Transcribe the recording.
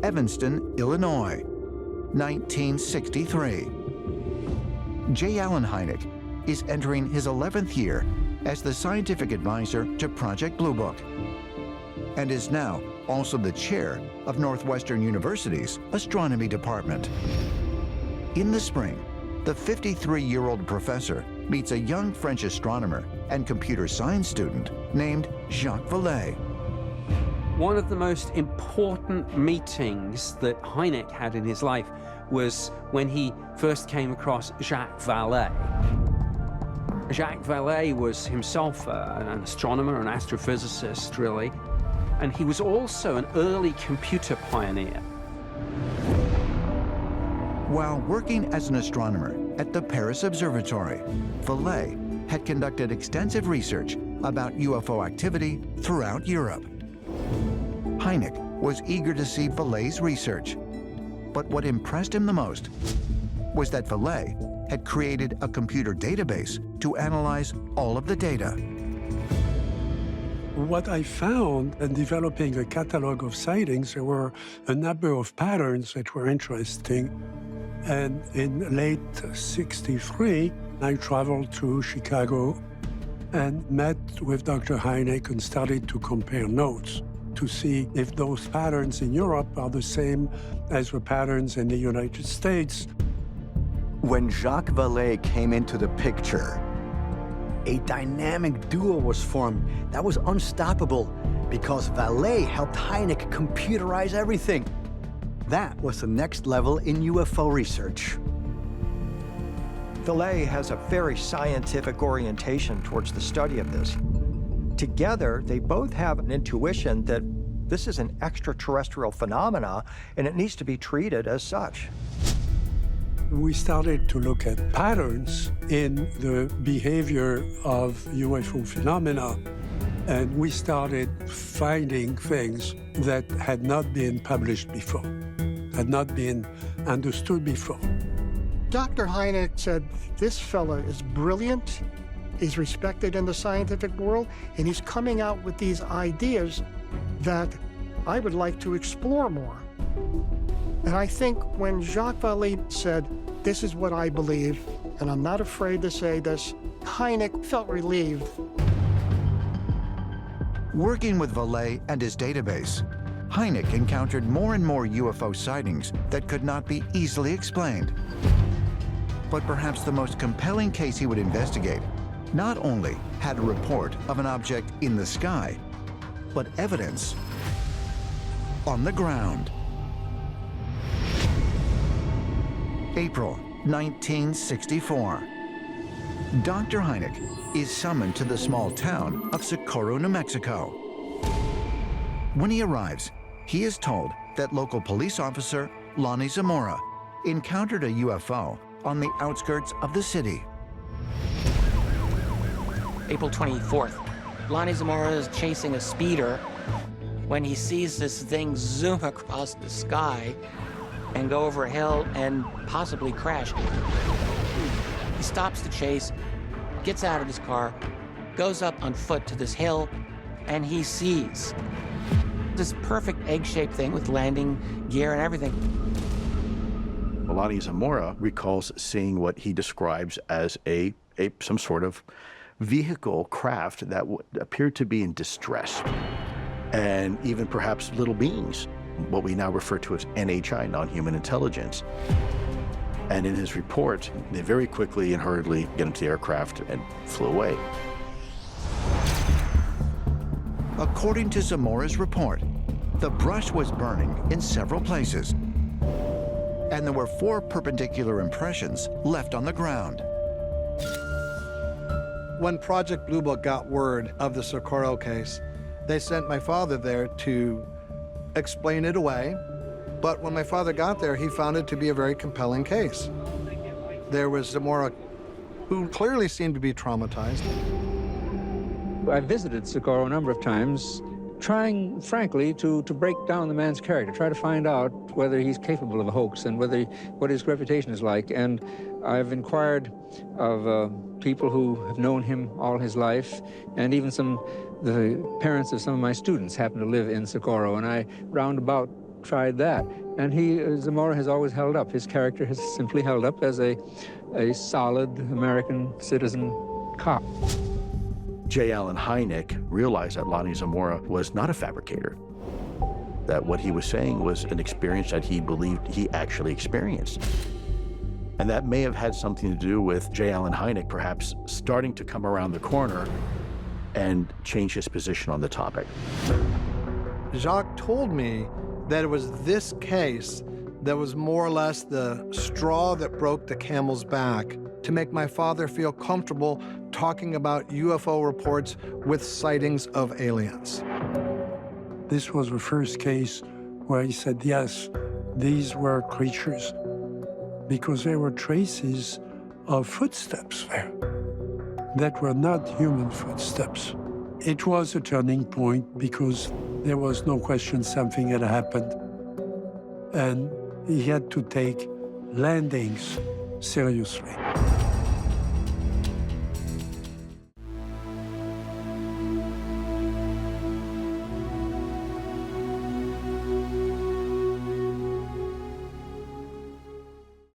Evanston, Illinois, 1963. J. Allen Hynek is entering his 11th year as the scientific advisor to Project Blue Book, and is now also the chair of Northwestern University's astronomy department. In the spring, the 53-year-old professor meets a young French astronomer and computer science student named Jacques Vallée. One of the most important meetings that Hynek had in his life was when he first came across Jacques Vallée. Jacques Vallée was himself an astronomer, an astrophysicist, really, and he was also an early computer pioneer. While working as an astronomer at the Paris Observatory, Vallée had conducted extensive research about UFO activity throughout Europe. Hynek was eager to see Vallée's research, but what impressed him the most was that Vallée had created a computer database to analyze all of the data. What I found in developing a catalog of sightings, there were a number of patterns that were interesting. And in late '63, I traveled to Chicago and met with Dr. Hynek and started to compare notes to see if those patterns in Europe are the same as the patterns in the United States. When Jacques Vallée came into the picture, a dynamic duo was formed that was unstoppable because Vallée helped Hynek computerize everything. That was the next level in UFO research. Vallée has a very scientific orientation towards the study of this. Together, they both have an intuition that this is an extraterrestrial phenomena and it needs to be treated as such. We started to look at patterns in the behavior of UFO phenomena, and we started finding things that had not been published before, had not been understood before. Dr. Hynek said, this fella is brilliant, he's respected in the scientific world, and he's coming out with these ideas that I would like to explore more. And I think when Jacques Vallée said, this is what I believe, and I'm not afraid to say this, Hynek felt relieved. Working with Vallée and his database, Hynek encountered more and more UFO sightings that could not be easily explained. But perhaps the most compelling case he would investigate not only had a report of an object in the sky, but evidence on the ground. April 1964. Dr. Hynek is summoned to the small town of Socorro, New Mexico. When he arrives, he is told that local police officer Lonnie Zamora encountered a UFO on the outskirts of the city. April 24th, Lonnie Zamora is chasing a speeder when he sees this thing zoom across the sky and go over a hill and possibly crash. He stops the chase, gets out of his car, goes up on foot to this hill, and he sees this perfect egg-shaped thing with landing gear and everything. Lonnie Zamora recalls seeing what he describes as some sort of vehicle craft that appeared to be in distress, and even perhaps little beings, what we now refer to as NHI, non-human intelligence. And in his report, they very quickly and hurriedly get into the aircraft and flew away. According to Zamora's report, the brush was burning in several places, and there were 4 perpendicular impressions left on the ground. When Project Blue Book got word of the Socorro case, they sent my father there to explain it away. But when my father got there, he found it to be a very compelling case. There was Zamora, who clearly seemed to be traumatized. I visited Socorro a number of times, trying, frankly, to break down the man's character, try to find out whether he's capable of a hoax and what his reputation is like. And I've inquired of people who have known him all his life, and even the parents of some of my students happen to live in Socorro, and I roundabout tried that. And Zamora has always held up. His character has simply held up as a solid American citizen cop. J. Allen Hynek realized that Lonnie Zamora was not a fabricator, that what he was saying was an experience that he believed he actually experienced. And that may have had something to do with J. Allen Hynek perhaps starting to come around the corner and change his position on the topic. Jacques told me that it was this case that was more or less the straw that broke the camel's back to make my father feel comfortable talking about UFO reports with sightings of aliens. This was the first case where he said, yes, these were creatures, because there were traces of footsteps there that were not human footsteps. It was a turning point because there was no question something had happened. And he had to take landings seriously.